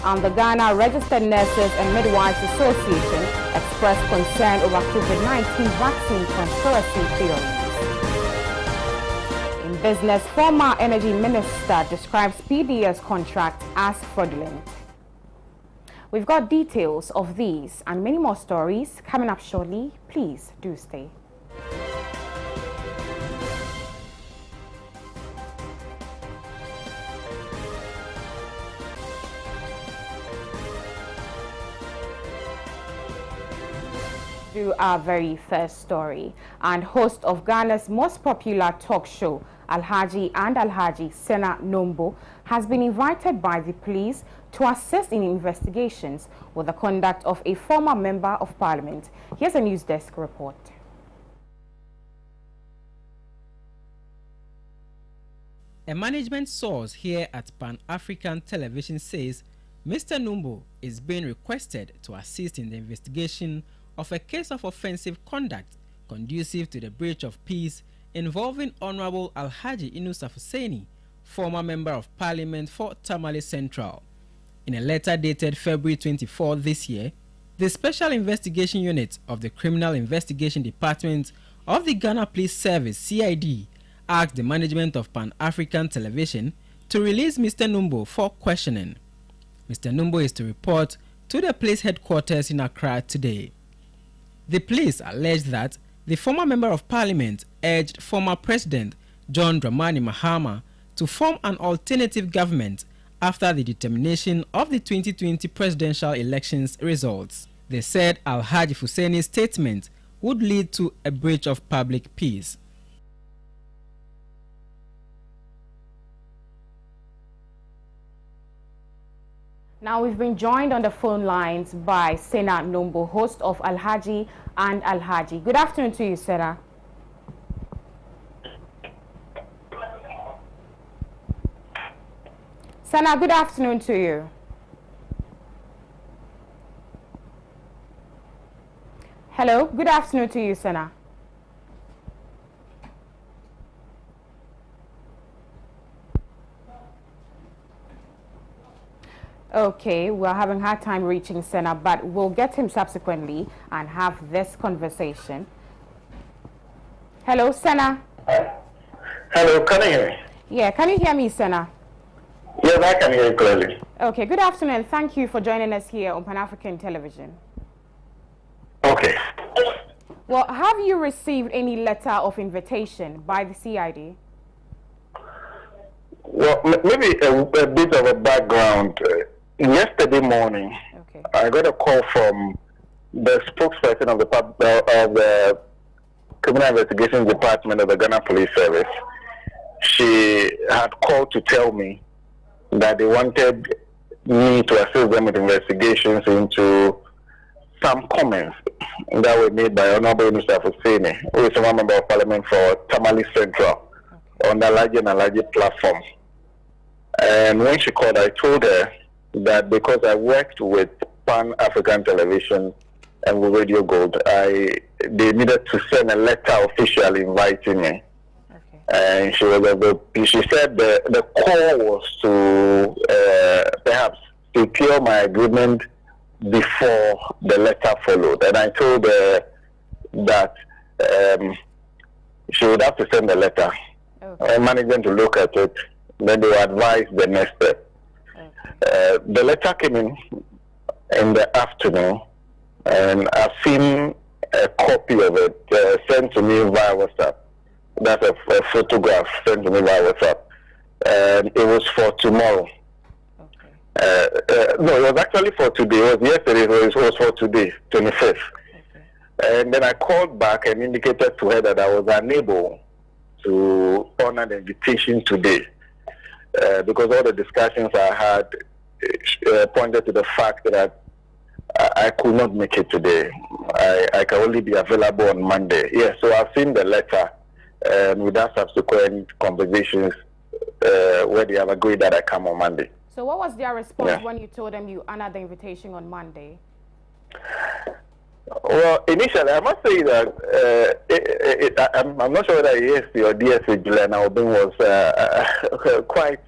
and the Ghana Registered Nurses and Midwives Association expressed concern over COVID-19 vaccine conspiracy theories. In business, former Energy Minister describes PDS contract as fraudulent. We've got details of these and many more stories coming up shortly. Please do stay. To our very first story, and host of Ghana's most popular talk show, Alhaji and Alhaji Sena Nombo, has been invited by the police to assist in investigations with the conduct of a former member of parliament. Here's a news desk report. A management source here at Pan-African Television says Mr. Nombo is being requested to assist in the investigation of a case of offensive conduct conducive to the breach of peace involving Honorable Alhaji Inusa Fuseni, former Member of Parliament for Tamale Central. In a letter dated February 24 this year, the Special Investigation Unit of the Criminal Investigation Department of the Ghana Police Service (CID) asked the management of Pan-African Television to release Mr. Nombo for questioning. Mr. Nombo is to report to the police headquarters in Accra today. The police alleged that the former Member of Parliament urged former President John Dramani Mahama to form an alternative government after the determination of the 2020 presidential elections results. They said Alhaji Fuseni's statement would lead to a breach of public peace. Now we've been joined on the phone lines by Sena Nombo, host of Alhaji and Alhaji. Good afternoon to you, Sena. Sena, good afternoon to you. Hello, good afternoon to you, Sena. Okay, we're having a hard time reaching Sena, but we'll get him subsequently and have this conversation. Hello, Sena. Hello, can you hear me? Yeah, can you hear me, Sena? Yes, I can hear you clearly. Okay, good afternoon. Thank you for joining us here on Pan-African Television. Okay. Well, have you received any letter of invitation by the CID? Well, maybe a bit of a background. Yesterday morning, okay, I got a call from the spokesperson of the Criminal Investigation Department of the Ghana Police Service. She had called to tell me that they wanted me to assist them with investigations into some comments that were made by Honorable Inusa Fuseni, who is a member of Parliament for Tamale Central, okay, on the Alhaji and Alhaji platform. And when she called, I told her that because I worked with Pan-African Television and with Radio Gold, they needed to send a letter officially inviting me. Okay. And she said the call was to perhaps secure my agreement before the letter followed. And I told her that she would have to send the letter, okay, and management to look at it. Then they will advise the next step. Okay. The letter came in the afternoon, and I've seen a copy of it sent to me via WhatsApp. That's a photograph sent to me via WhatsApp. And it was for tomorrow. Okay. No, it was actually for today. It was yesterday, it was for today, 25th. Okay. And then I called back and indicated to her that I was unable to honor the invitation today. Because all the discussions I had pointed to the fact that I could not make it today. I can only be available on Monday. Yes, so I've seen the letter, and with that subsequent conversations where they have agreed that I come on Monday. So what was their response when you told them you honored the invitation on Monday? Well, initially, I must say that I'm not sure whether ESP or DSA Julian Albin was quite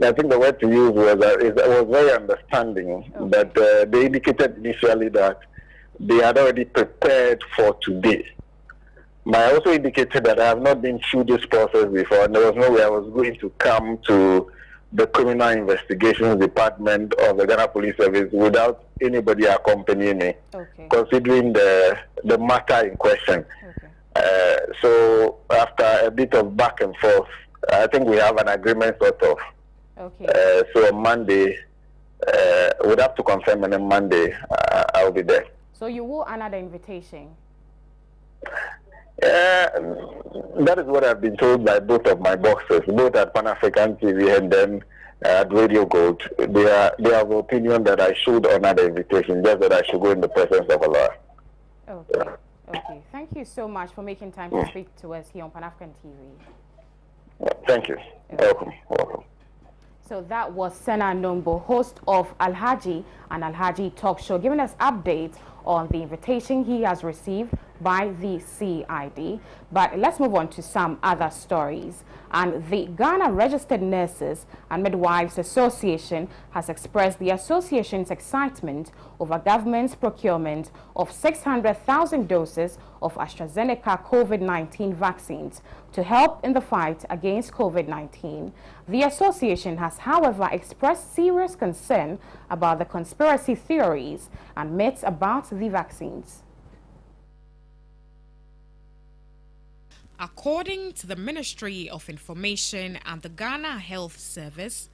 I think the word to use was very understanding. That they indicated initially that they had already prepared for today. But I also indicated that I have not been through this process before, and there was no way I was going to come to the Criminal Investigations Department of the Ghana Police Service without anybody accompanying me, considering the matter in question. So after a bit of back and forth, I think we have an agreement sort of. So on Monday, we'd have to confirm, and on Monday I'll be there. So you will honor the invitation? That is what I've been told by both of my bosses, both at Pan African TV and then at Radio Gold. They are of the opinion that I should honor the invitation, just that I should go in the presence of Allah. Okay. Thank you so much for making time to speak to us here on Pan African TV. Thank you. Welcome. So that was Sena Nombo, host of Alhaji and Alhaji Talk Show, giving us updates on the invitation he has received by the CID. But let's move on to some other stories. And the Ghana Registered Nurses and Midwives Association has expressed the association's excitement over government's procurement of 600,000 doses of AstraZeneca COVID-19 vaccines to help in the fight against COVID-19. The association has, however, expressed serious concern about the conspiracy theories and myths about the vaccines. According to the Ministry of Information and the Ghana Health Service,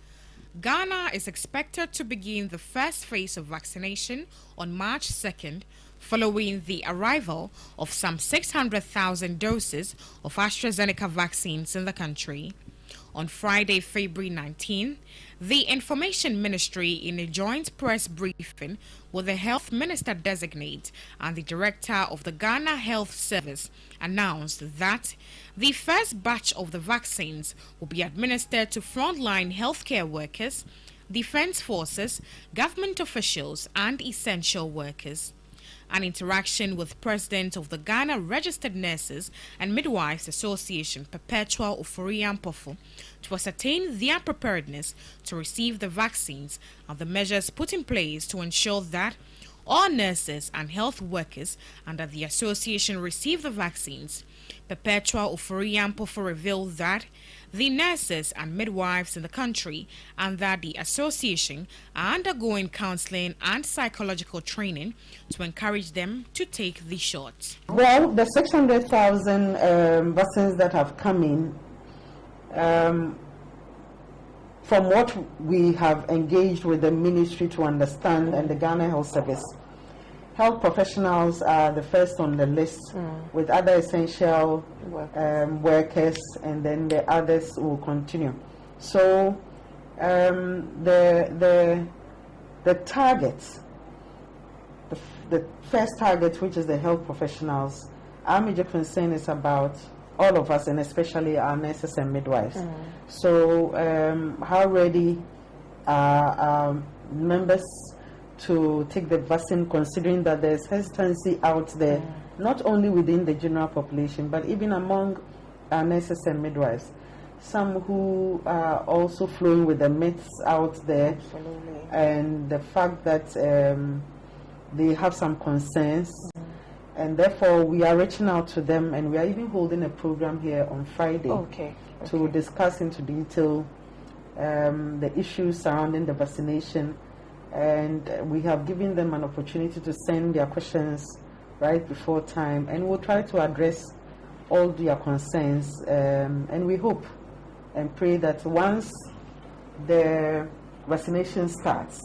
Ghana is expected to begin the first phase of vaccination on March 2nd, following the arrival of some 600,000 doses of AstraZeneca vaccines in the country. On Friday, February 19, the Information Ministry, in a joint press briefing with the Health Minister Designate and the Director of the Ghana Health Service, announced that the first batch of the vaccines will be administered to frontline healthcare workers, defense forces, government officials, and essential workers. An interaction with President of the Ghana Registered Nurses and Midwives Association, Perpetua Oforiampofo, to ascertain their preparedness to receive the vaccines and the measures put in place to ensure that all nurses and health workers under the association receive the vaccines. Perpetua Oforiampofo revealed that the nurses and midwives in the country and that the association are undergoing counseling and psychological training to encourage them to take the shot. Well, the 600,000 vaccines that have come in, from what we have engaged with the ministry to understand and the Ghana Health Service, health professionals are the first on the list, with other essential workers, and then the others will continue. So the targets, the first target, which is the health professionals, our major concern is about all of us, and especially our nurses and midwives. So how ready are our members to take the vaccine, considering that there's hesitancy out there, not only within the general population, but even among our nurses and midwives. Some who are also flowing with the myths out there, and the fact that they have some concerns, and therefore we are reaching out to them, and we are even holding a program here on Friday to discuss into detail the issues surrounding the vaccination. And we have given them an opportunity to send their questions right before time, and we'll try to address all their concerns, and we hope and pray that once the vaccination starts,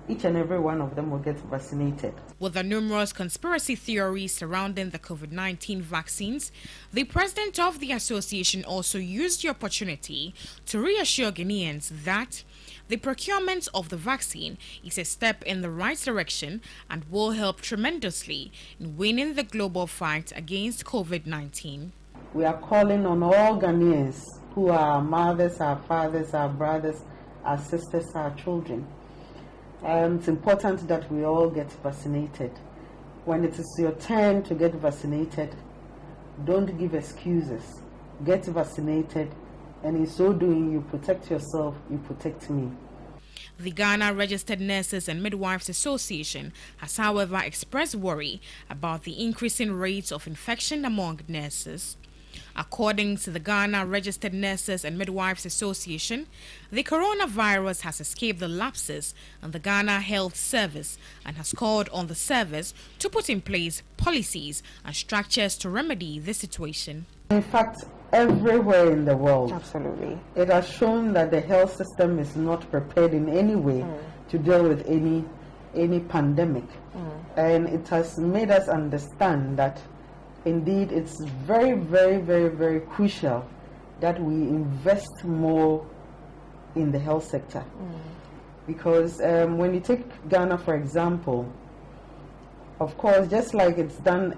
each and every one of them will get vaccinated. With the numerous conspiracy theories surrounding the COVID-19 vaccines, the president of the association also used the opportunity to reassure Ghanaians that the procurement of the vaccine is a step in the right direction and will help tremendously in winning the global fight against COVID-19. We are calling on all Ghanaians who are our mothers, our fathers, our brothers, our sisters, our children. It's important that we all get vaccinated. When it is your turn to get vaccinated, don't give excuses. Get vaccinated And in so doing, you protect yourself, you protect me. The Ghana Registered Nurses and Midwives Association has, however, expressed worry about the increasing rates of infection among nurses. According to the Ghana Registered Nurses and Midwives Association, the coronavirus has escaped the lapses in the Ghana Health Service and has called on the service to put in place policies and structures to remedy the situation. In fact, everywhere in the world, absolutely, it has shown that the health system is not prepared in any way to deal with any pandemic. And it has made us understand that indeed it's very, very, very, very crucial that we invest more in the health sector. Because when you take Ghana, for example, of course, just like it's done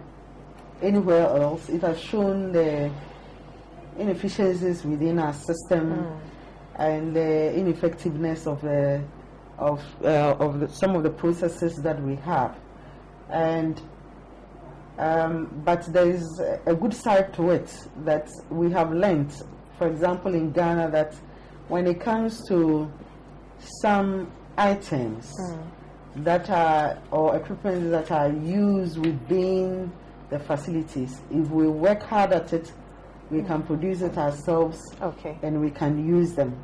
anywhere else, it has shown the inefficiencies within our system and the ineffectiveness of some of the processes that we have. And but there is a good side to it that we have learned, for example, in Ghana, that when it comes to some items that are, or equipment that are used within the facilities, if we work hard at it, we can produce it ourselves, and we can use them.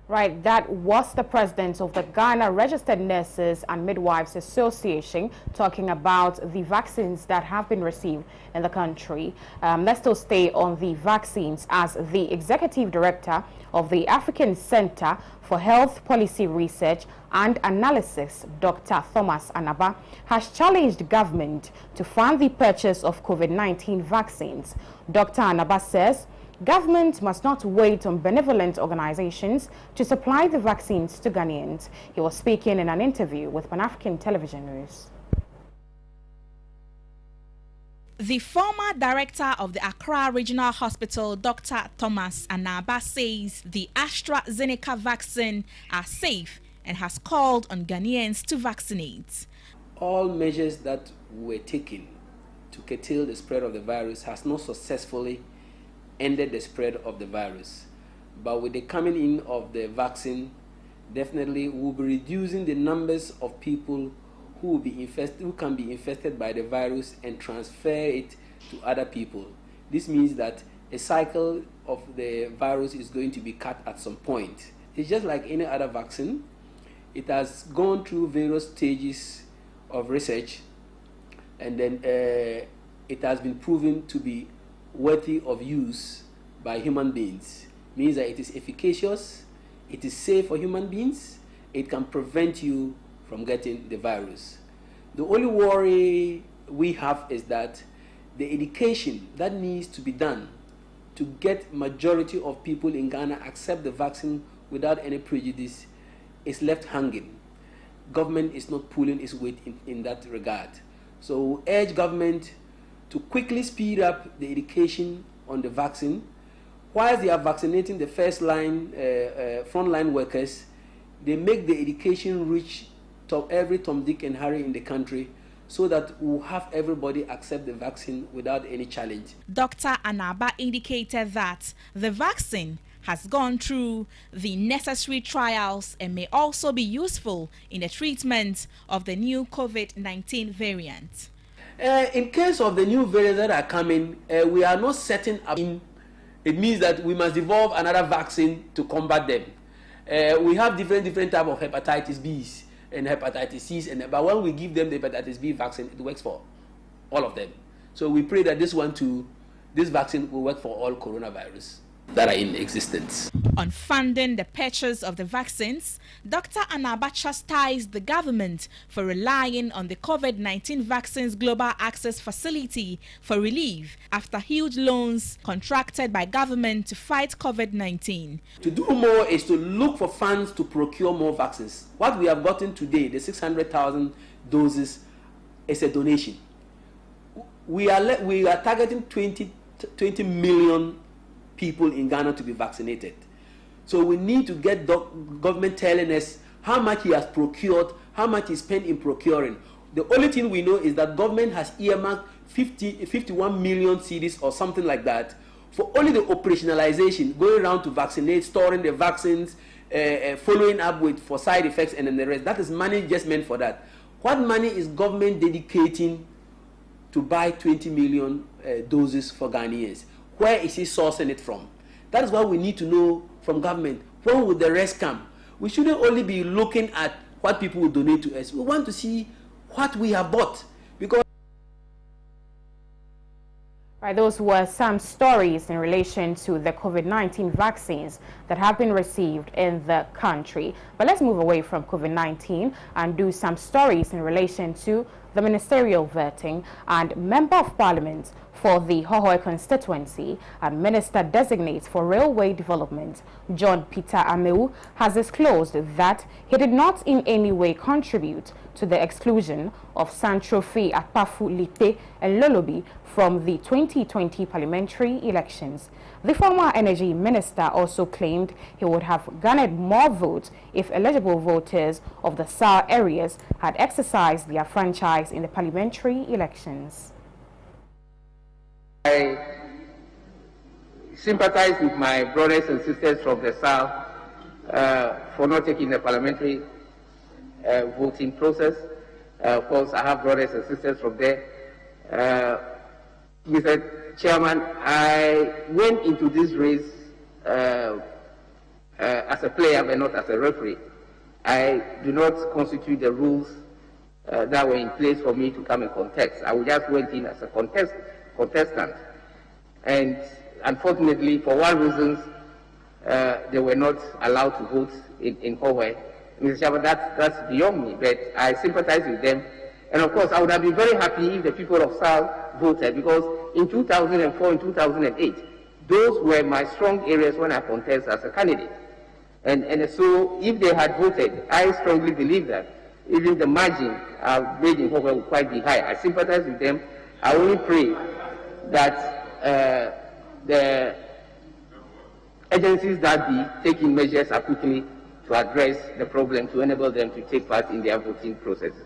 Right, that was the president of the Ghana Registered Nurses and Midwives Association talking about the vaccines that have been received in the country. Let's still stay on the vaccines, as the executive director of the African Center for Health Policy Research and Analysis, Dr. Thomas Anaba, has challenged government to fund the purchase of COVID-19 vaccines. Dr. Anaba says government must not wait on benevolent organizations to supply the vaccines to Ghanaians. He was speaking in an interview with Pan-African Television News. The former director of the Accra Regional Hospital, Dr. Thomas Anaba, says the AstraZeneca vaccine are safe and has called on Ghanaians to vaccinate. All measures that were taken to curtail the spread of the virus has not successfully ended the spread of the virus. But with the coming in of the vaccine, definitely we'll be reducing the numbers of people who will be infested, who can be infected by the virus and transfer it to other people. This means that a cycle of the virus is going to be cut at some point. It's just like any other vaccine. It has gone through various stages of research, and then it has been proven to be worthy of use by human beings. Means that it is efficacious, it is safe for human beings, it can prevent you from getting the virus. The only worry we have is that the education that needs to be done to get majority of people in Ghana accept the vaccine without any prejudice is left hanging. Government is not pulling its weight in that regard. So we urge government to quickly speed up the education on the vaccine. While they are vaccinating the first line, frontline workers, they make the education reach to every Tom, Dick, and Harry in the country, so that we'll have everybody accept the vaccine without any challenge. Dr. Anaba indicated that the vaccine has gone through the necessary trials and may also be useful in the treatment of the new COVID-19 variant. In case of the new variants that are coming, we are not setting up. It means that we must evolve another vaccine to combat them. We have different types of hepatitis B's and hepatitis C's, but when we give them the hepatitis B vaccine, it works for all of them. So we pray that this vaccine will work for all coronavirus that are in existence. On funding the purchase of the vaccines, Dr. Anaba chastised the government for relying on the COVID-19 vaccines global access facility for relief after huge loans contracted by government to fight COVID-19. To do more is to look for funds to procure more vaccines. What we have gotten today, the 600,000 doses, is a donation. We are targeting 20 million people in Ghana to be vaccinated. So we need to get government telling us how much he has procured, how much he spent in procuring. The only thing we know is that government has earmarked 51 million cedis or something like that for only the operationalization, going around to vaccinate, storing the vaccines, following up with for side effects and then the rest. That is money just meant for that. What money is government dedicating to buy 20 million doses for Ghanaians? Where is he sourcing it from? That is what we need to know from government. When will the rest come? We shouldn't only be looking at what people will donate to us. We want to see what we have bought, because right, those were some stories in relation to the COVID-19 vaccines that have been received in the country. But let's move away from COVID-19 and do some stories in relation to the ministerial vetting. And Member of Parliament for the Hohoe constituency and Minister Designate for Railway Development, John Peter Amewu, has disclosed that he did not in any way contribute to the exclusion of Santrofi Akpafu Lipe and Lolobi from the 2020 parliamentary elections. The former energy minister also claimed he would have garnered more votes if eligible voters of the SAR areas had exercised their franchise in the parliamentary elections. I sympathize with my brothers and sisters from the South for not taking the parliamentary voting process. Of course, I have brothers and sisters from there. Mr. Chairman, I went into this race as a player but not as a referee. I do not constitute the rules that were in place for me to come and contest. I just went in as a contestant. And unfortunately, for one reason, they were not allowed to vote in Hohoe. Mr. Chairman, that's beyond me, but I sympathize with them. And of course, I would have been very happy if the people of South voted, because in 2004 and 2008, those were my strong areas when I contested as a candidate. And so if they had voted, I strongly believe that even the margin made in Hohoe would quite be high. I sympathize with them. I only pray that the agencies that be taking measures are quickly to address the problem to enable them to take part in their voting processes.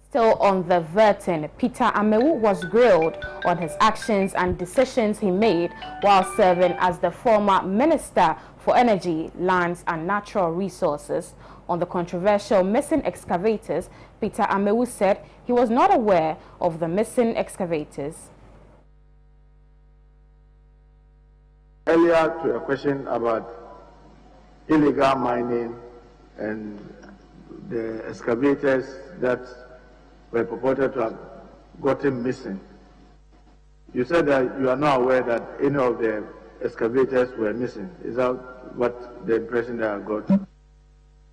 Still on the vetting, Peter Amewu was grilled on his actions and decisions he made while serving as the former Minister for Energy, Lands and Natural Resources. On the controversial missing excavators, Peter Amewu said he was not aware of the missing excavators. Earlier to a question about illegal mining and the excavators that were purported to have gotten missing, you said that you are not aware that any of the excavators were missing. Is that what the impression that I got?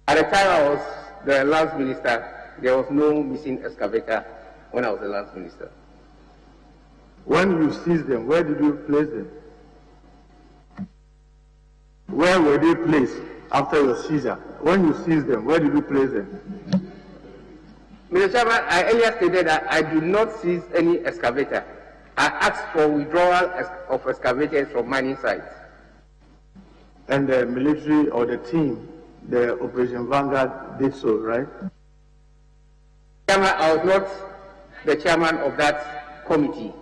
At the time I was the lands minister, there was no missing excavator when I was the lands minister. When you seized them, where did you place them? Where were they placed after your seizure? When you seized them, where did you place them? Mr. Chairman, I earlier stated that I did not seize any excavator. I asked for withdrawal of excavators from mining sites. And the military or the team, the Operation Vanguard, did so, right? Chairman, I was not the chairman of that committee,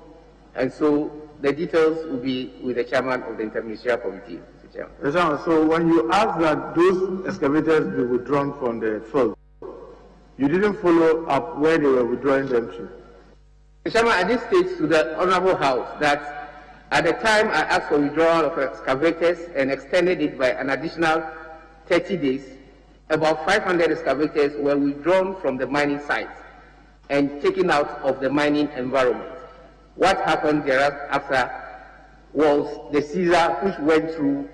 and so the details will be with the chairman of the Interministerial Committee, Mr. Chairman. Mr. Chairman, so when you asked that those excavators be withdrawn from the field, you didn't follow up where they were withdrawing them to? Mr. Chairman, I did state to the Honorable House that at the time I asked for withdrawal of excavators and extended it by an additional 30 days, about 500 excavators were withdrawn from the mining sites and taken out of the mining environment. What happened thereafter was the seizure, which went through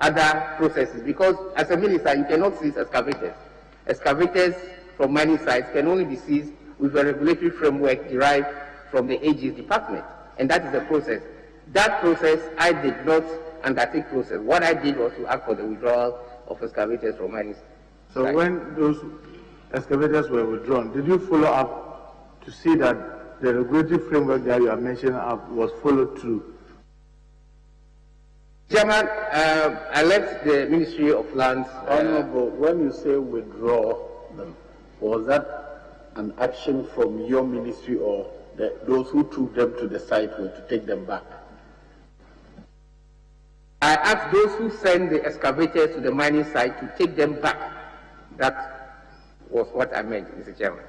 other processes, because as a minister you cannot seize excavators. Excavators from mining sites can only be seized with a regulatory framework derived from the AG's department, and that is the process. That process I did not undertake process. What I did was to ask for the withdrawal of excavators from mining sites. So when those excavators were withdrawn, did you follow up to see that the regulatory framework that you are mentioning was followed through? Chairman, I left the Ministry of Lands. Honorable, when you say withdraw them, was that an action from your ministry or those who took them to the site were to take them back? I asked those who sent the excavators to the mining site to take them back. That was what I meant, Mr. Chairman.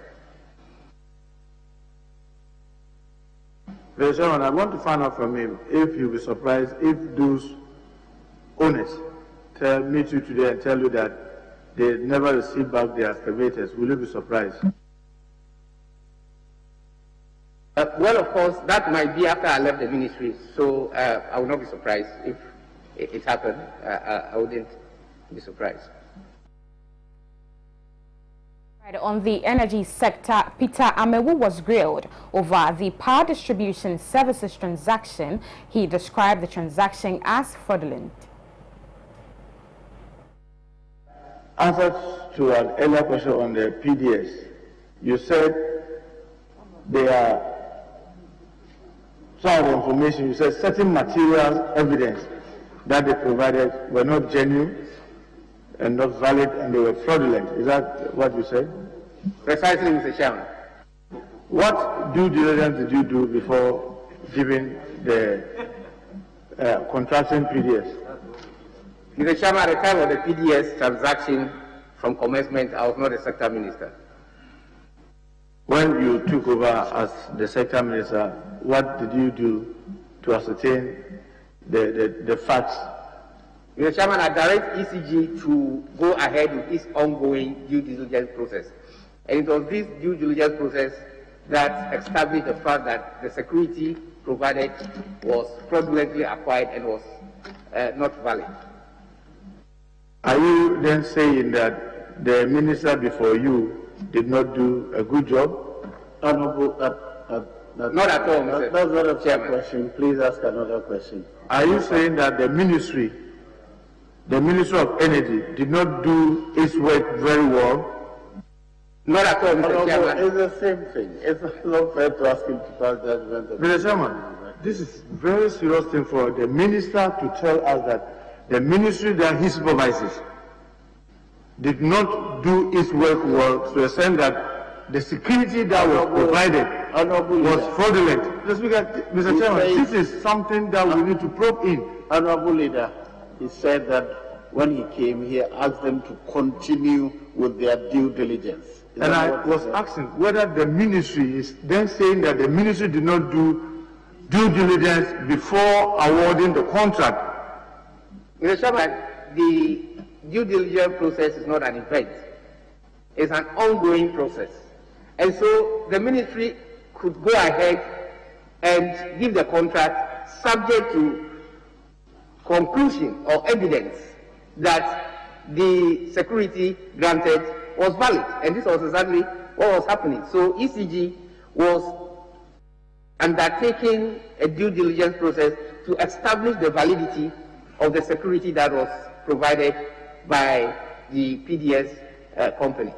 Mr. Chairman, I want to find out from him if you'll be surprised if those owners meet you today and tell you that they never received back their excavators. Will you be surprised? Well, of course, that might be after I left the ministry, so I will not be surprised if it happened. I wouldn't be surprised. On the energy sector, Peter Amewu was grilled over the power distribution services transaction. He described the transaction as fraudulent. Answer to an earlier question on the PDS, you said there are some of the information, you said certain materials, evidence that they provided were not genuine and not valid and they were fraudulent. Is that what you said? Precisely, Mr. Chairman. What due diligence did you do before giving the contracting PDS? Mr. Chairman, at the time of the PDS transaction from commencement, I was not a sector minister. When you took over as the sector minister, what did you do to ascertain the facts? Mr. Chairman, I direct ECG to go ahead with its ongoing due diligence process. And it was this due diligence process that established the fact that the security provided was fraudulently acquired and was not valid. Are you then saying that the minister before you did not do a good job? Not at all, Mr. That's not a fair Chairman. question. Please ask another question. Are you saying that the Ministry of Energy did not do its work very well? Not at all, Mr. Chairman. It's the same thing. It's not fair to ask him to pass judgment. Mr. Chairman, this is a very serious thing for the minister to tell us that the ministry that he supervises did not do its work well to the extent that the security that was provided was fraudulent. Mr. Chairman, this is something that we need to probe in. Honorable Leader, he said that when he came here, asked them to continue with their due diligence. And I was asking whether the ministry is then saying that the ministry did not do due diligence before awarding the contract. Mr. Chairman, the due diligence process is not an event. It's an ongoing process. And so the ministry could go ahead and give the contract subject to conclusion or evidence that the security granted was valid. And this was exactly what was happening. So ECG was undertaking a due diligence process to establish the validity of the security that was provided by the PDS company.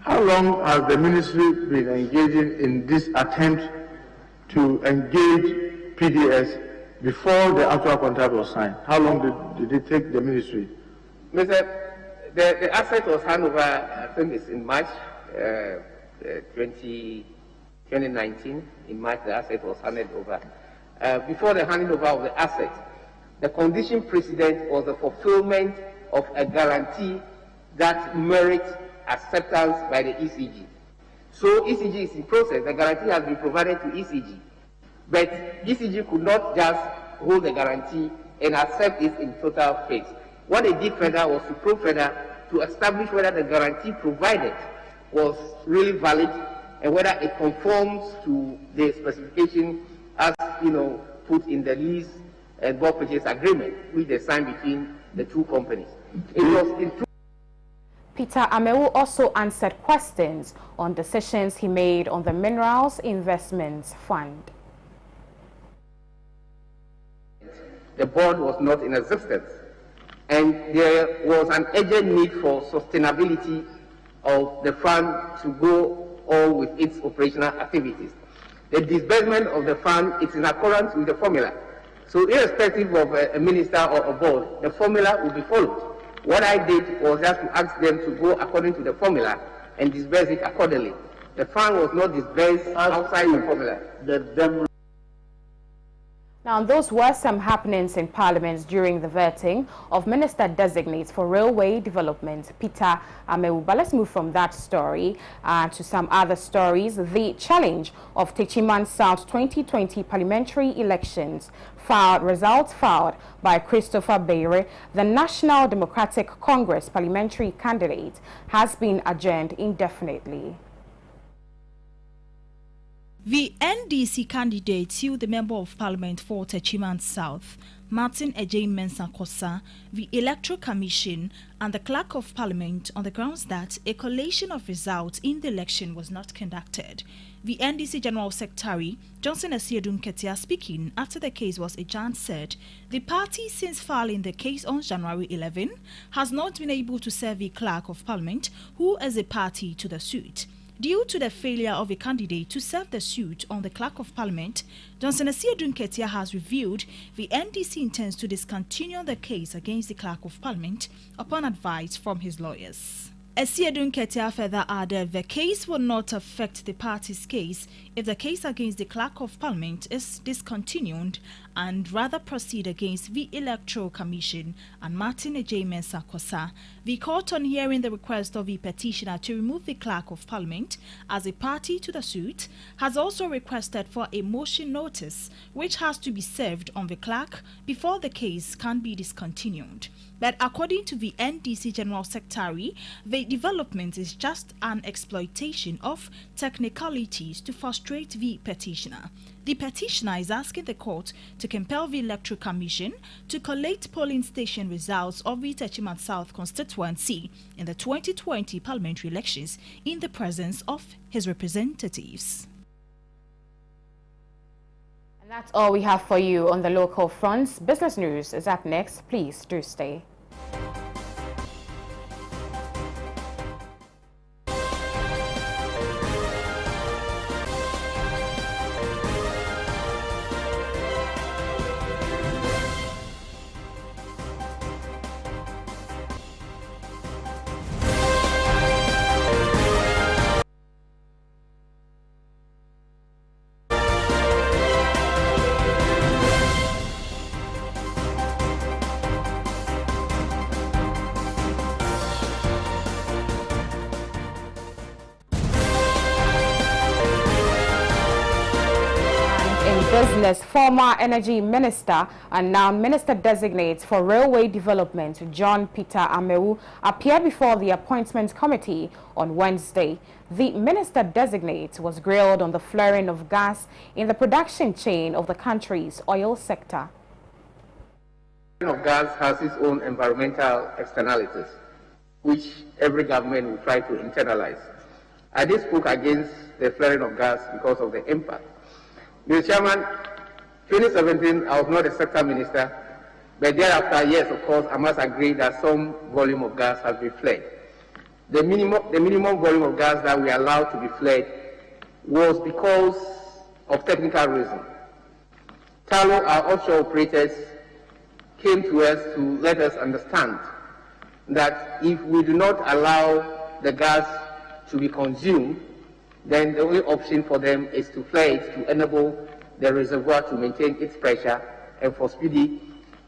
How long has the ministry been engaging in this attempt to engage PDS before the actual contract was signed? How long did it take the ministry? Mr. The asset was handed over, I think it's in March 2019. In March, the asset was handed over. Before the handing over of the asset, the condition precedent was the fulfillment of a guarantee that merits acceptance by the ECG. So ECG is in process. The guarantee has been provided to ECG. But ECG could not just hold the guarantee and accept it in total faith. What they did further was to probe further to establish whether the guarantee provided was really valid and whether it conforms to the specification as put in the lease and bulk purchase agreement which they signed between the two companies. It was in Peter Amewu also answered questions on decisions he made on the Minerals Investments Fund. The board was not in existence, and there was an urgent need for sustainability of the fund to go on with its operational activities. The disbursement of the fund is in accordance with the formula So irrespective of a minister or a board, the formula will be followed. What I did was just to ask them to go according to the formula and disburse it accordingly. The fund was not disbursed outside the formula. Now, those were some happenings in Parliament during the vetting of Minister Designates for Railway Development, Peter Amewu. But let's move from that story to some other stories. The challenge of Techiman South 2020 parliamentary elections results filed by Christopher Bayre, the National Democratic Congress parliamentary candidate, has been adjourned indefinitely. The NDC candidate to the Member of Parliament for Techiman South, Martin Ejay Mensah Kosa, the Electoral Commission and the Clerk of Parliament on the grounds that a collation of results in the election was not conducted. The NDC General Secretary, Johnson Asiedun Ketia, speaking after the case was adjourned, said the party, since filing the case on January 11, has not been able to serve the Clerk of Parliament, who is a party to the suit. Due to the failure of a candidate to serve the suit on the Clerk of Parliament, Johnson Asiedun Ketia has revealed the NDC intends to discontinue the case against the Clerk of Parliament upon advice from his lawyers. Asiedun Ketia further added the case will not affect the party's case if the case against the Clerk of Parliament is discontinued and rather proceed against the Electoral Commission and Martin Ejay Mensah Kosa. The court, on hearing the request of the petitioner to remove the Clerk of Parliament as a party to the suit, has also requested for a motion notice which has to be served on the clerk before the case can be discontinued. But according to the NDC General Secretary, the development is just an exploitation of technicalities to frustrate the petitioner. The petitioner is asking the court to compel the Electoral Commission to collate polling station results of the Techiman South constituency in the 2020 parliamentary elections in the presence of his representatives. And that's all we have for you on the local fronts. Business news is up next. Please do stay. Business, former Energy Minister and now Minister Designate for Railway Development, John Peter Amewu, appeared before the Appointments Committee on Wednesday. The Minister Designate was grilled on the flaring of gas in the production chain of the country's oil sector. The flaring of gas has its own environmental externalities, which every government will try to internalize. I did spoke against the flaring of gas because of the impact. Mr. Chairman, 2017, I was not a sector minister, but thereafter, yes, of course, I must agree that some volume of gas has been flared. The minimum volume of gas that we allowed to be flared was because of technical reasons. Talo, our offshore operators, came to us to let us understand that if we do not allow the gas to be consumed, then the only option for them is to flare it to enable the reservoir to maintain its pressure and for speedy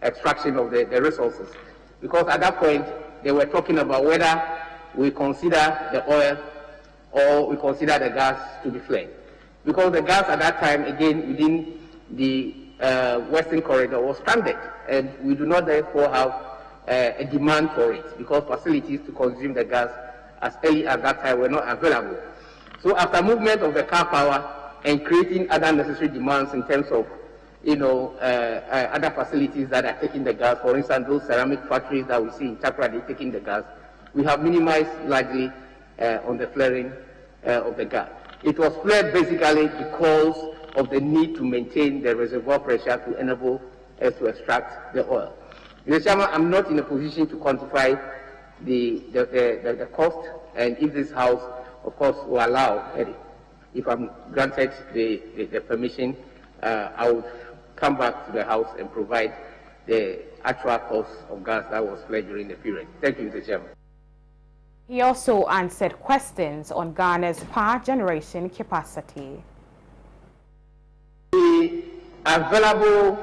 extraction of the resources. Because at that point, they were talking about whether we consider the oil or we consider the gas to be flared. Because the gas at that time, again, within the Western Corridor was stranded, and we do not therefore have a demand for it, because facilities to consume the gas as early as that time were not available. So after movement of the car power and creating other necessary demands in terms of, other facilities that are taking the gas, for instance, those ceramic factories that we see in Takoradi taking the gas, we have minimized largely on the flaring of the gas. It was flared basically because of the need to maintain the reservoir pressure to enable us to extract the oil. Mr. Chairman, I'm not in a position to quantify the cost, and if this House, of course, will allow, if I'm granted the permission, I would come back to the House and provide the actual cost of gas that was pledged during the period. Thank you, Mr. Chairman. He also answered questions on Ghana's power generation capacity. The available,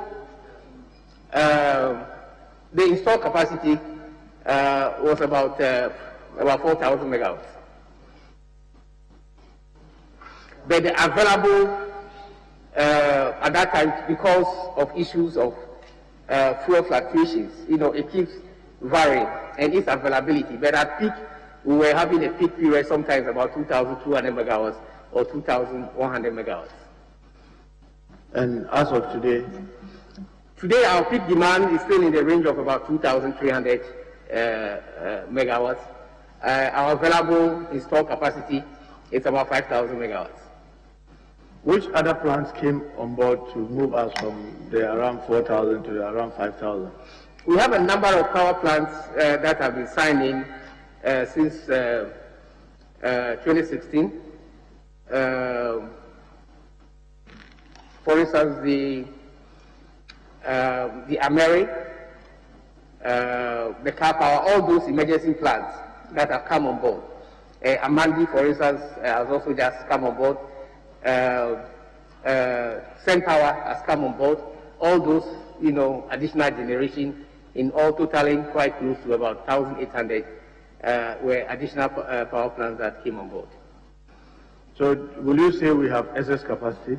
the installed capacity was about 4,000 megawatts. But the available at that time, because of issues of fuel fluctuations, it keeps varying and its availability. But at peak, we were having a peak period sometimes about 2,200 megawatts or 2,100 megawatts. And as of today? Today, our peak demand is still in the range of about 2,300 megawatts. Our available installed capacity is about 5,000 megawatts. Which other plants came on board to move us from the around 4,000 to the around 5,000? We have a number of power plants that have been signed in since 2016. For instance, the Ameri, the Car Power, all those emergency plants that have come on board. Amandi, for instance, has also just come on board. Sen Power has come on board. All those, additional generation, in all totaling quite close to about 1,800 were additional power plants that came on board. So, will you say we have excess capacity?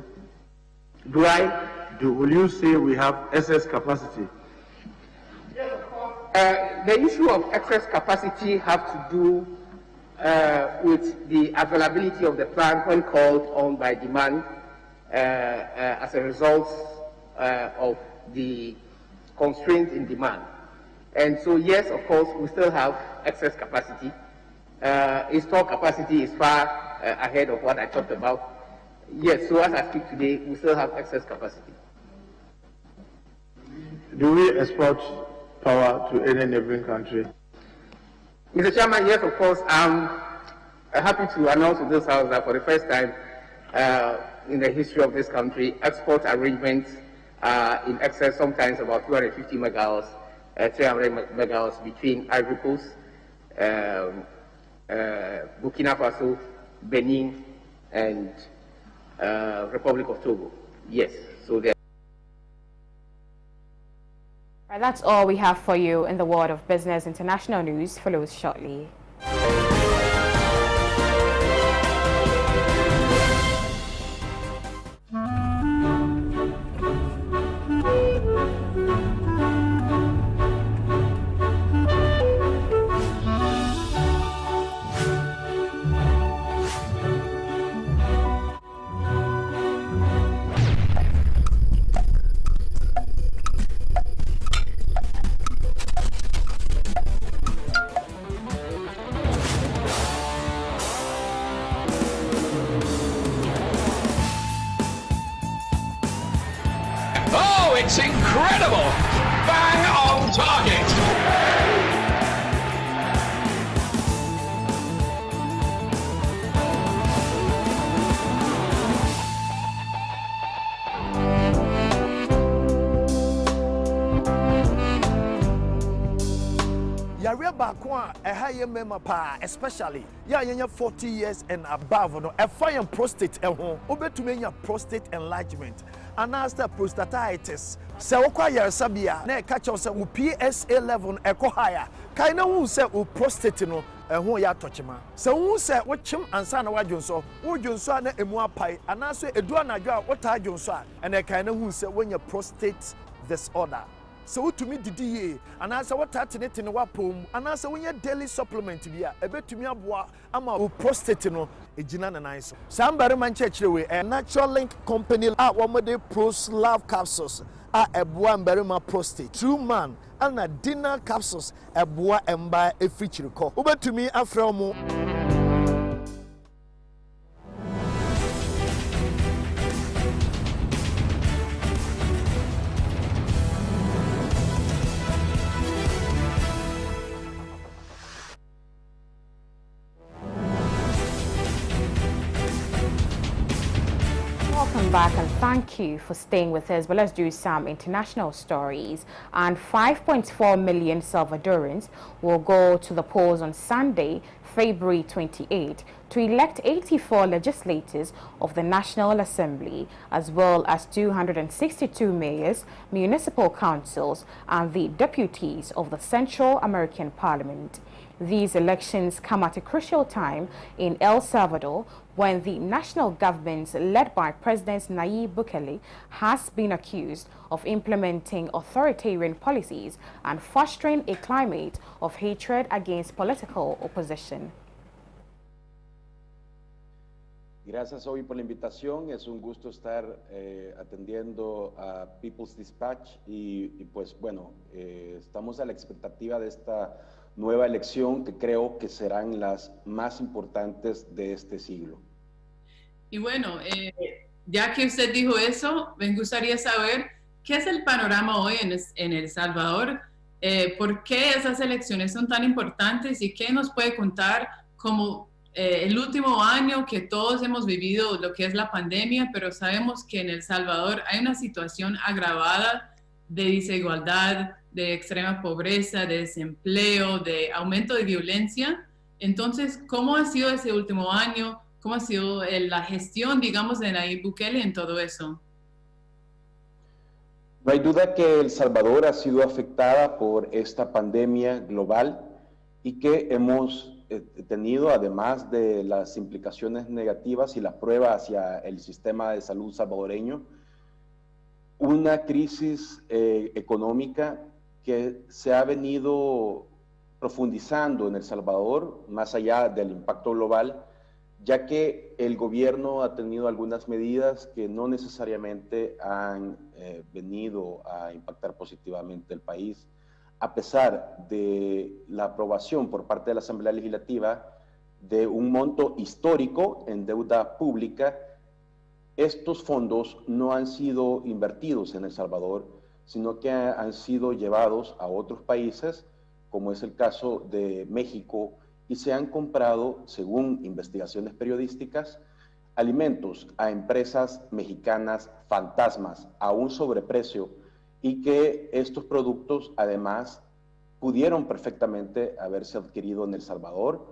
Will you say we have excess capacity? The issue of excess capacity have to do with the availability of the plant when called on by demand as a result of the constraints in demand. And so, yes, of course, we still have excess capacity. Installed capacity is far ahead of what I talked about. Yes, so as I speak today, we still have excess capacity. Do we export power to any neighboring country? Mr. Chairman, yes, of course. I'm happy to announce to this House that for the first time in the history of this country, export arrangements in excess sometimes about 250 megawatts, 300 megawatts between Ivory Coast, Burkina Faso, Benin, and Republic of Togo. Yes, so there. Right, that's all we have for you in the world of business. International news follows shortly. It's incredible! Bang on target! Yare bakwa ehaye mema pa, especially ya yenya 40 years and above no efire prostate ehon obetumi nya prostate enlargement anasta prostatitis se wokwa yaresabia na catch se wo PSA level eko higher kaina hu se wo prostate no ehon ya tochema se hu se wo chim ansa na wadwonso wo dwonso na emu apai anaso edu anadwo a wota dwonso a ene kaina hu se wonya prostate disorder. So what to me did ye and answer what tatinate in a wapum and answer when your daily supplement to be a bit to me aboa ama prostate no a jinan and ice. Somebody man church away a natural link company at one day pros love capsules are a boa berima prostate. True man and a dinner capsules a boa and buy a feature call. Over to me after more. Welcome back and thank you for staying with us. But let's do some international stories. And 5.4 million Salvadorans will go to the polls on Sunday, February 28, to elect 84 legislators of the National Assembly, as well as 262 mayors, municipal councils, and the deputies of the Central American Parliament. These elections come at a crucial time in El Salvador when the national government, led by President Nayib Bukele, has been accused of implementing authoritarian policies and fostering a climate of hatred against political opposition. Gracias, Obi, por la invitación. Es un gusto estar atendiendo a People's Dispatch y pues bueno, estamos a la expectativa de esta nueva elección que creo que serán las más importantes de este siglo. Y bueno, ya que usted dijo eso, me gustaría saber qué es el panorama hoy en El Salvador, por qué esas elecciones son tan importantes y qué nos puede contar como el último año que todos hemos vivido lo que es la pandemia, pero sabemos que en El Salvador hay una situación agravada de desigualdad, de extrema pobreza, de desempleo, de aumento de violencia. Entonces, ¿cómo ha sido ese último año? ¿Cómo ha sido la gestión, digamos, de Nayib Bukele en todo eso? No hay duda que El Salvador ha sido afectada por esta pandemia global y que hemos tenido, además de las implicaciones negativas y la prueba hacia el sistema de salud salvadoreño, una crisis económica que se ha venido profundizando en El Salvador, más allá del impacto global, ya que el gobierno ha tenido algunas medidas que no necesariamente han venido a impactar positivamente el país. A pesar de la aprobación por parte de la Asamblea Legislativa de un monto histórico en deuda pública, estos fondos no han sido invertidos en El Salvador, sino que han sido llevados a otros países, como es el caso de México, y se han comprado, según investigaciones periodísticas, alimentos a empresas mexicanas fantasmas a un sobreprecio, y que estos productos además pudieron perfectamente haberse adquirido en El Salvador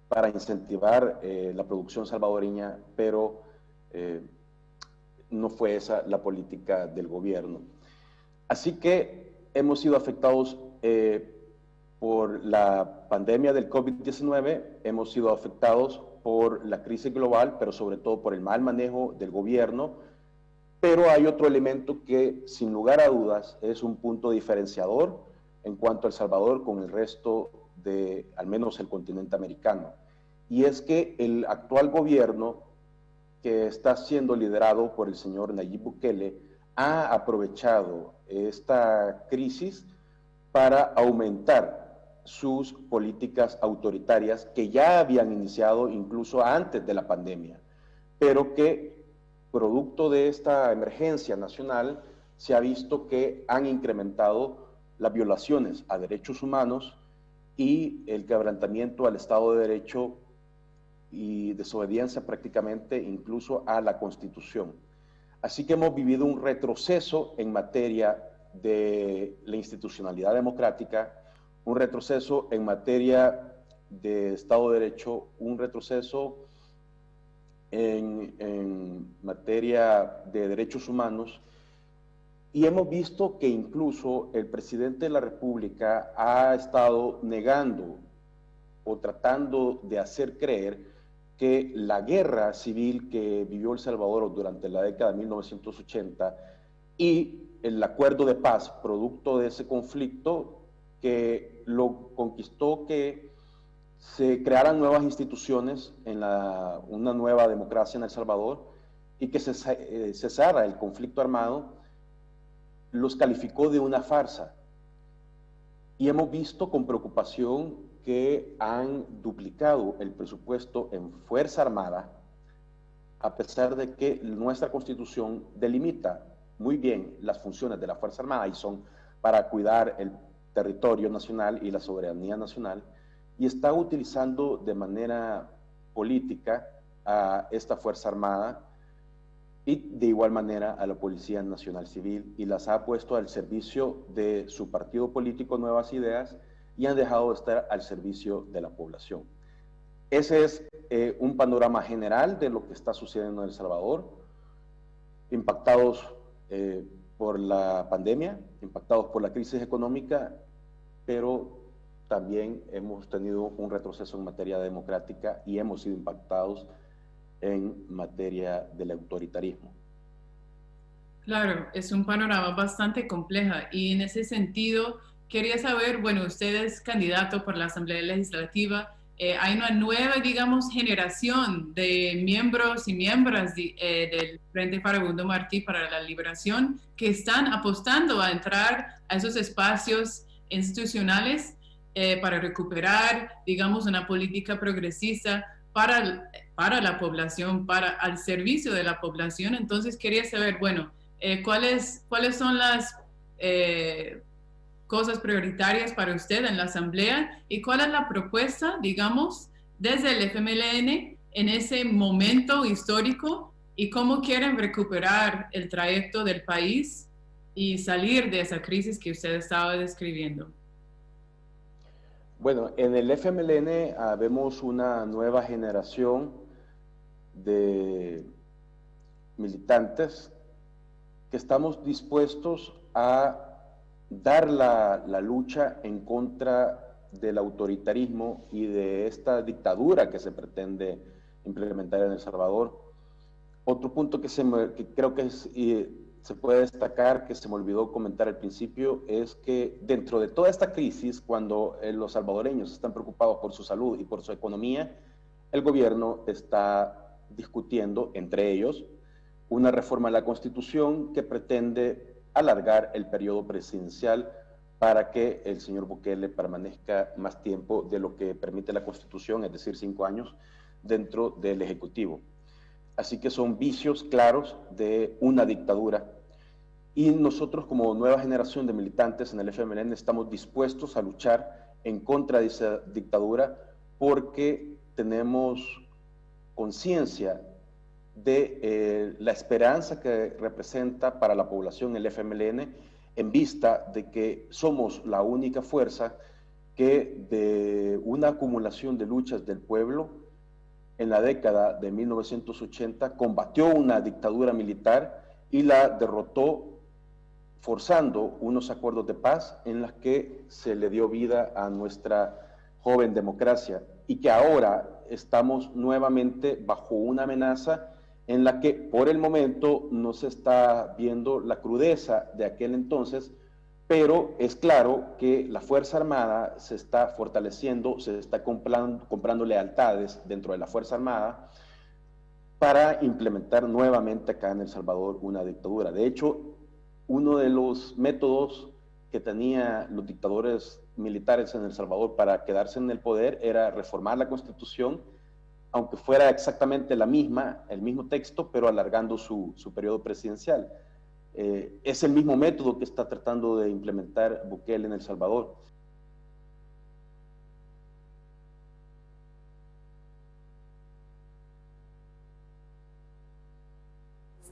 para incentivar la producción salvadoreña, pero no fue esa la política del gobierno. Así que hemos sido afectados por la pandemia del COVID-19, hemos sido afectados por la crisis global, pero sobre todo por el mal manejo del gobierno. Pero hay otro elemento que, sin lugar a dudas, es un punto diferenciador en cuanto a El Salvador con el resto de, al menos, el continente americano. Y es que el actual gobierno, que está siendo liderado por el señor Nayib Bukele, ha aprovechado esta crisis para aumentar sus políticas autoritarias que ya habían iniciado incluso antes de la pandemia, pero que producto de esta emergencia nacional se ha visto que han incrementado las violaciones a derechos humanos y el quebrantamiento al Estado de Derecho y desobediencia prácticamente incluso a la Constitución. Así que hemos vivido un retroceso en materia de la institucionalidad democrática, un retroceso en materia de Estado de Derecho, un retroceso en materia de derechos humanos, y hemos visto que incluso el presidente de la República ha estado negando o tratando de hacer creer que la guerra civil que vivió El Salvador durante la década de 1980 y el acuerdo de paz producto de ese conflicto que lo conquistó que se crearan nuevas instituciones en una nueva democracia en El Salvador y que se cesara el conflicto armado, los calificó de una farsa. Y hemos visto con preocupación que han duplicado el presupuesto en Fuerza Armada, a pesar de que nuestra Constitución delimita muy bien las funciones de la Fuerza Armada y son para cuidar el territorio nacional y la soberanía nacional, y está utilizando de manera política a esta Fuerza Armada y de igual manera a la Policía Nacional Civil, y las ha puesto al servicio de su partido político Nuevas Ideas y han dejado de estar al servicio de la población. Ese es un panorama general de lo que está sucediendo en El Salvador, impactados por la pandemia, impactados por la crisis económica, pero también hemos tenido un retroceso en materia democrática y hemos sido impactados en materia del autoritarismo. Claro, es un panorama bastante complejo y en ese sentido quería saber, bueno, usted es candidato por la Asamblea Legislativa, hay una nueva, digamos, generación de miembros y miembros del Frente Farabundo Martí para la Liberación que están apostando a entrar a esos espacios institucionales para recuperar, digamos, una política progresista para la población, al servicio de la población. Entonces quería saber, bueno, ¿cuáles son las cosas prioritarias para usted en la Asamblea y cuál es la propuesta, digamos, desde el FMLN en ese momento histórico y cómo quieren recuperar el trayecto del país y salir de esa crisis que usted estaba describiendo? Bueno, en el FMLN vemos una nueva generación de militantes que estamos dispuestos a dar la lucha en contra del autoritarismo y de esta dictadura que se pretende implementar en El Salvador. Otro punto que creo que se puede destacar, que se me olvidó comentar al principio, es que dentro de toda esta crisis, cuando los salvadoreños están preocupados por su salud y por su economía, el gobierno está discutiendo, entre ellos, una reforma a la Constitución que pretende alargar el periodo presidencial para que el señor Bukele permanezca más tiempo de lo que permite la Constitución, es decir, 5 años, dentro del Ejecutivo. Así que son vicios claros de una dictadura. Y nosotros, como nueva generación de militantes en el FMLN, estamos dispuestos a luchar en contra de esa dictadura porque tenemos conciencia de la esperanza que representa para la población el FMLN, en vista de que somos la única fuerza que de una acumulación de luchas del pueblo en la década de 1980 combatió una dictadura militar y la derrotó forzando unos acuerdos de paz en los que se le dio vida a nuestra joven democracia y que ahora estamos nuevamente bajo una amenaza en la que por el momento no se está viendo la crudeza de aquel entonces, pero es claro que la Fuerza Armada se está fortaleciendo, se está comprando lealtades dentro de la Fuerza Armada para implementar nuevamente acá en El Salvador una dictadura. De hecho, uno de los métodos que tenían los dictadores militares en El Salvador para quedarse en el poder era reformar la Constitución, aunque fuera exactamente el mismo texto, pero alargando su periodo presidencial. Es el mismo método que está tratando de implementar Bukele en El Salvador.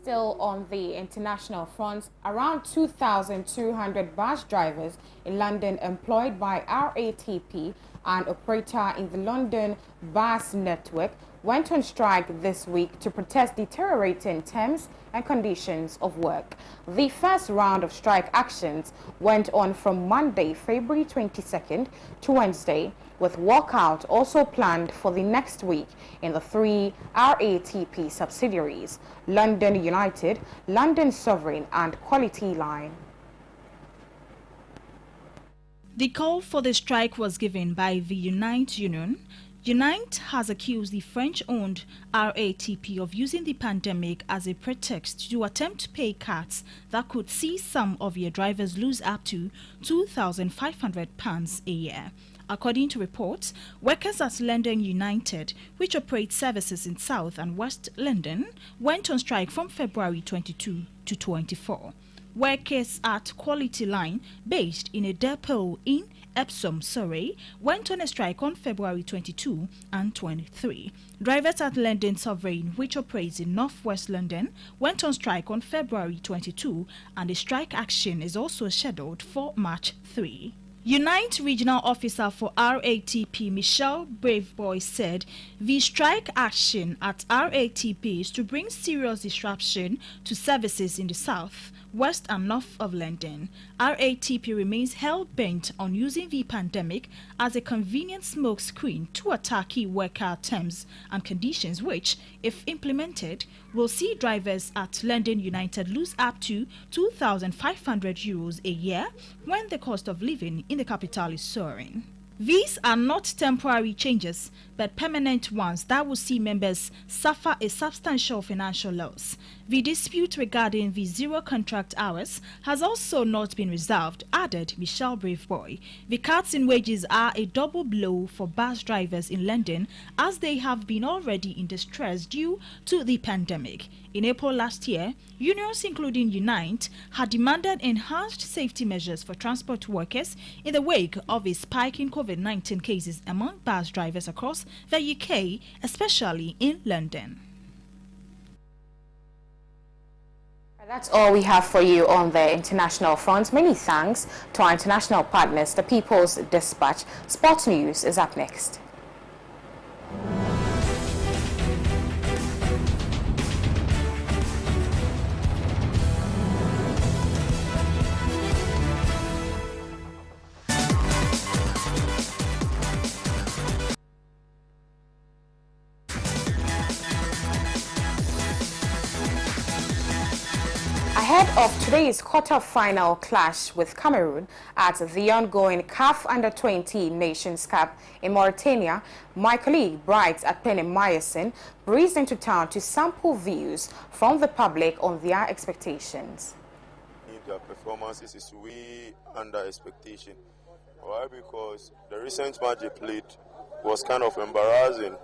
Still on the international front, around 2,200 bus drivers in London employed by RATP, an operator in the London bus network, went on strike this week to protest deteriorating terms and conditions of work. The first round of strike actions went on from Monday, February 22nd to Wednesday, with walkout also planned for the next week in the 3 RATP subsidiaries: London United, London Sovereign and Quality Line. The call for the strike was given by the Unite Union. Unite has accused the French-owned RATP of using the pandemic as a pretext to attempt pay cuts that could see some of your drivers lose up to £2,500 a year. According to reports, workers at London United, which operates services in South and West London, went on strike from February 22 to 24. Workers at Quality Line, based in a depot in Epsom, Surrey, went on a strike on February 22 and 23. Drivers at London Sovereign, which operates in northwest London, went on strike on February 22, and the strike action is also scheduled for March 3. Unite Regional Officer for RATP, Michelle Braveboy, said the strike action at RATP is to bring serious disruption to services in the south, west and north of London. RATP remains hell-bent on using the pandemic as a convenient smokescreen to attack key worker terms and conditions which, if implemented, will see drivers at London United lose up to €2,500 a year when the cost of living in the capital is soaring. These are not temporary changes, but permanent ones that will see members suffer a substantial financial loss. The dispute regarding the zero contract hours has also not been resolved, added Michelle Braveboy. The cuts in wages are a double blow for bus drivers in London as they have been already in distress due to the pandemic. In April last year, unions including Unite had demanded enhanced safety measures for transport workers in the wake of a spike in COVID-19 cases among bus drivers across the UK, especially in London. That's all we have for you on the international front. Many thanks to our international partners. The People's Dispatch. Sports News is up next. Ahead of today's quarter-final clash with Cameroon at the ongoing CAF Under-20 Nations Cup in Mauritania, Micheline, brides at Penny-Myosin, breezed into town to sample views from the public on their expectations. Their performances is way under expectation. Why? Because the recent match they played was kind of embarrassing.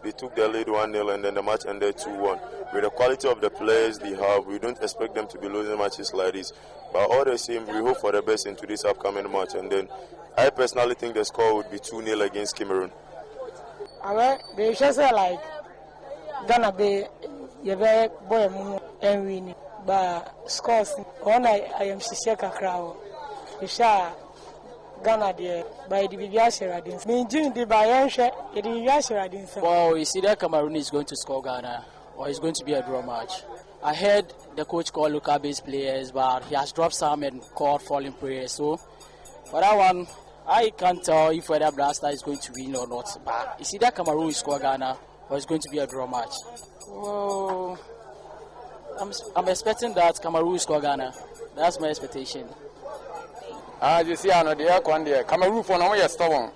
They took the lead 1-0 and then the match ended 2-1. With the quality of the players they have, we don't expect them to be losing matches like this. But all the same, we hope for the best into this upcoming match. And then I personally think the score would be 2-0 against Cameroon. They just say like Ghana be very boy and win. But scores one I am Shisheka crowd. Ghana there by the Viviasheradins. Meaning the Bayansha, the Viviasheradins. Well, you see that Cameroon is going to score Ghana, or it's going to be a draw match. I heard the coach call local based players, but he has dropped some and called falling players. So for that one, I can't tell if whether Blaster is going to win or not. But you see that Cameroon will score Ghana, or it's going to be a draw match. Well, I'm expecting that Cameroon will score Ghana. That's my expectation. You see, I know the aircon there. Cameroon for now, yes, stubborn.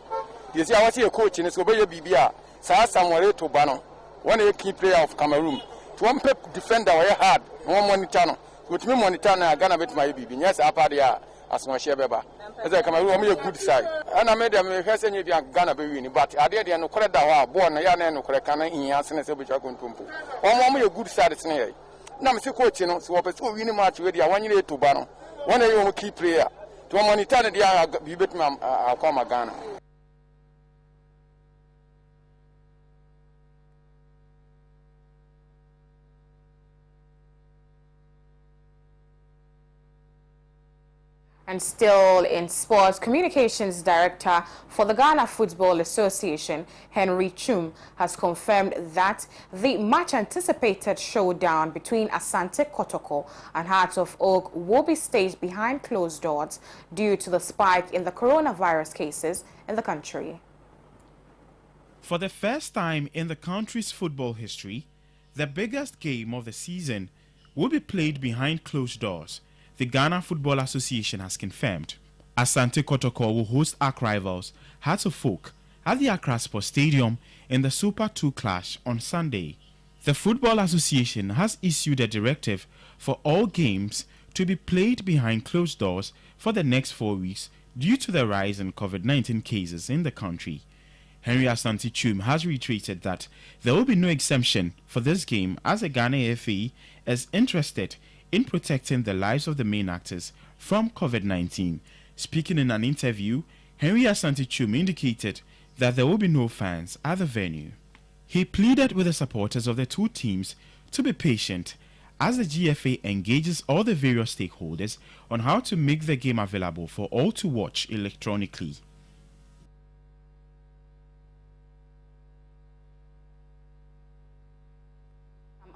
You see, I was here coaching, it's going to be a BBA. Somewhere to Bano, one a key player of Cameroon. To one pep defender, I had one money. With me, Monitana, Ghana bet my BB. Yes, I party as my share beba. As a Cameroon, a good side. And I made them a person if you are Ghana be winning, but I did no correct that born a young and no correct in Yasin as a bit of Kuntumpu. One a good side, it's near. Now, I'm still coaching, so I'm winning match with you 1 year to Bano. One a young key player. To monitor the you bet me I'll come Ghana. And still in sports, Communications Director for the Ghana Football Association, Henry Chum, has confirmed that the much-anticipated showdown between Asante Kotoko and Hearts of Oak will be staged behind closed doors due to the spike in the coronavirus cases in the country. For the first time in the country's football history, the biggest game of the season will be played behind closed doors. The Ghana Football Association has confirmed. Asante Kotoko will host ARC rivals Hearts of Oak at the Accra Sports Stadium in the Super 2 clash on Sunday. The Football Association has issued a directive for all games to be played behind closed doors for the next 4 weeks due to the rise in COVID-19 cases in the country. Henry Asante Chum has reiterated that there will be no exemption for this game as the Ghana FA is interested in protecting the lives of the main actors from COVID-19. Speaking in an interview, Henry Asante-Chum indicated that there will be no fans at the venue. He pleaded with the supporters of the two teams to be patient as the GFA engages all the various stakeholders on how to make the game available for all to watch electronically.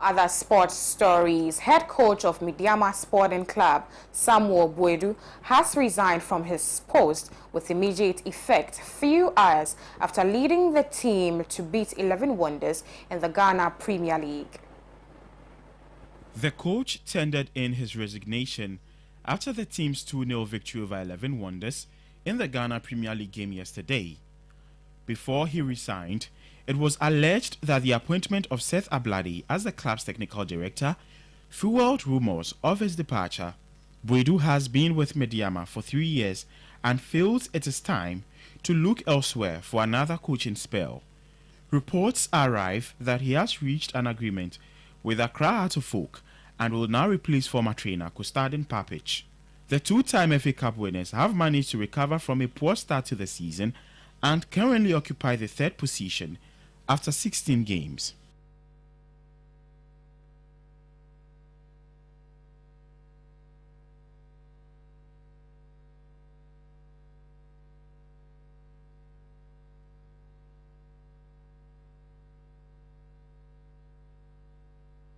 Other sports stories. Head coach of Midiama Sporting Club, Samuel Buedu, has resigned from his post with immediate effect few hours after leading the team to beat 11 Wonders in the Ghana Premier League. The coach tendered in his resignation after the team's 2-0 victory over 11 Wonders in the Ghana Premier League game yesterday. Before he resigned, it was alleged that the appointment of Seth Abladi as the club's technical director fueled rumors of his departure. Buedu has been with Midiama for 3 years and feels it is time to look elsewhere for another coaching spell. Reports arrive that he has reached an agreement with Accra Folk and will now replace former trainer Kostadin Papic. The two-time FA Cup winners have managed to recover from a poor start to the season and currently occupy the third position after 16 games.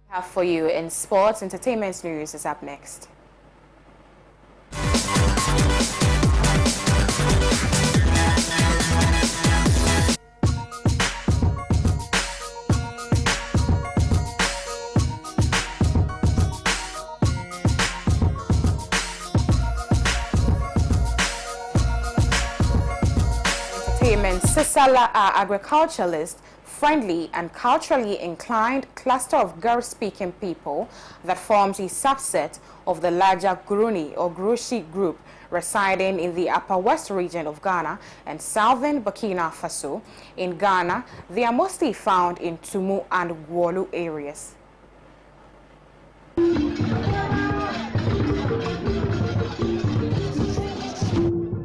Have for you in sports, entertainment news is up next. Sisala are agriculturalists, friendly and culturally inclined cluster of Gar-speaking people that forms a subset of the larger Guruni or Grushi group residing in the Upper West region of Ghana and southern Burkina Faso. In Ghana, they are mostly found in Tumu and Gwolu areas.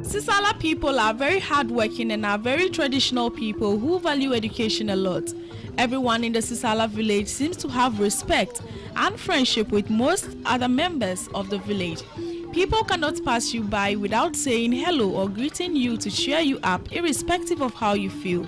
Sisala people are very hardworking and are very traditional people who value education a lot. Everyone in the Sisala village seems to have respect and friendship with most other members of the village. People cannot pass you by without saying hello or greeting you to cheer you up, irrespective of how you feel.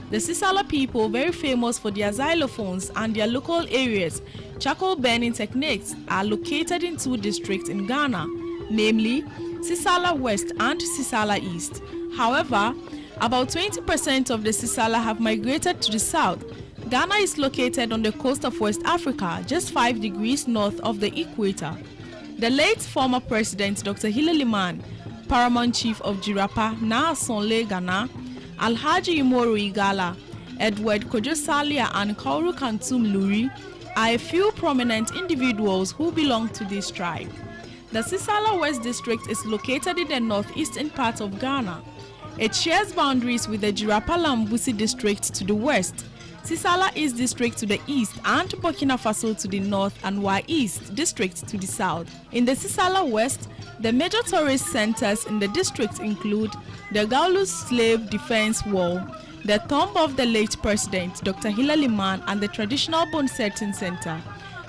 The Sisala people, very famous for their xylophones and their local areas, charcoal burning techniques, are located in 2 districts in Ghana, namely Sisala West and Sisala East. However, about 20% of the Sisala have migrated to the south. Ghana is located on the coast of West Africa, just 5 degrees north of the equator. The late former president Dr. Hilary Mann, paramount chief of Jirapa, now Sonle Ghana, Alhaji Umoru Igala, Edward Kojo Salia and Kauru Kantum Luri are a few prominent individuals who belong to this tribe. The Sisala West District is located in the northeastern part of Ghana. It shares boundaries with the Jirapa-Lambusi District to the west, Sisala East District to the east, and Burkina Faso to the north, and Wa East District to the south. In the Sisala West, the major tourist centers in the district include the Gaulus Slave Defense Wall, the tomb of the late president Dr. Hilary Mann, and the traditional bone setting center.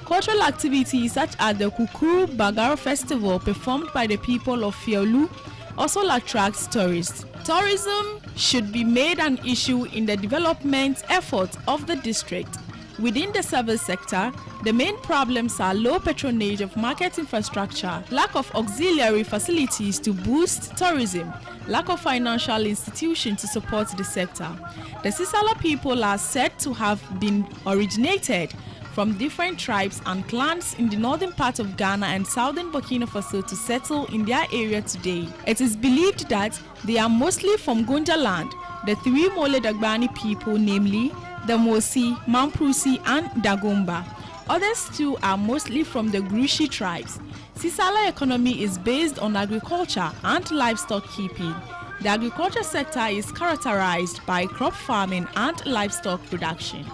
Cultural activities such as the Kukuru Bagaro Festival performed by the people of Fiolu also attracts tourists. Tourism should be made an issue in the development efforts of the district. Within the service sector, the main problems are low patronage of market infrastructure, lack of auxiliary facilities to boost tourism, lack of financial institutions to support the sector. The Sisala people are said to have been originated from different tribes and clans in the northern part of Ghana and southern Burkina Faso to settle in their area today. It is believed that they are mostly from Gonja land, the 3 Mole Dagbani people, namely the Mosi, Mamprusi, and Dagomba. Others too are mostly from the Grushi tribes. Sisala economy is based on agriculture and livestock keeping. The agriculture sector is characterized by crop farming and livestock production.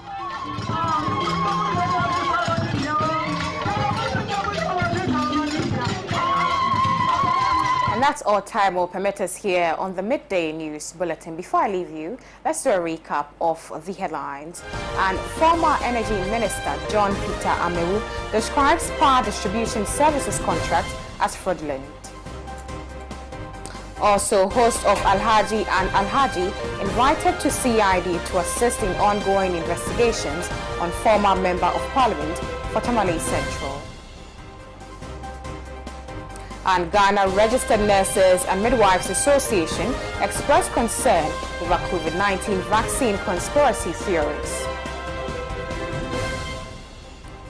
And that's all time will permit us here on the Midday News Bulletin. Before I leave you, let's do a recap of the headlines. And former Energy Minister John Peter Amewu describes power distribution services contract as fraudulent. Also, host of Alhaji and Alhaji invited to CID to assist in ongoing investigations on former Member of Parliament for Tamale Central. And Ghana Registered Nurses and Midwives Association expressed concern over COVID-19 vaccine conspiracy theories.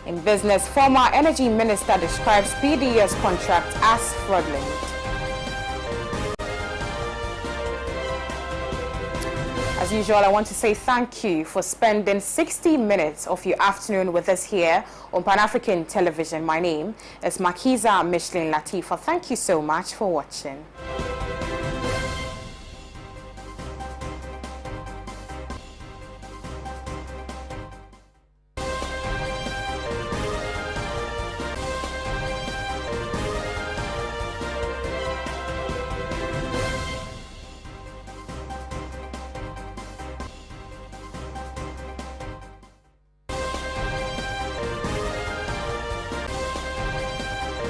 In business, former Energy Minister describes PDS contract as fraudulent. As usual, I want to say thank you for spending 60 minutes of your afternoon with us here on Pan-African Television. My name is Makiza Micheline Latifa. Thank you so much for watching.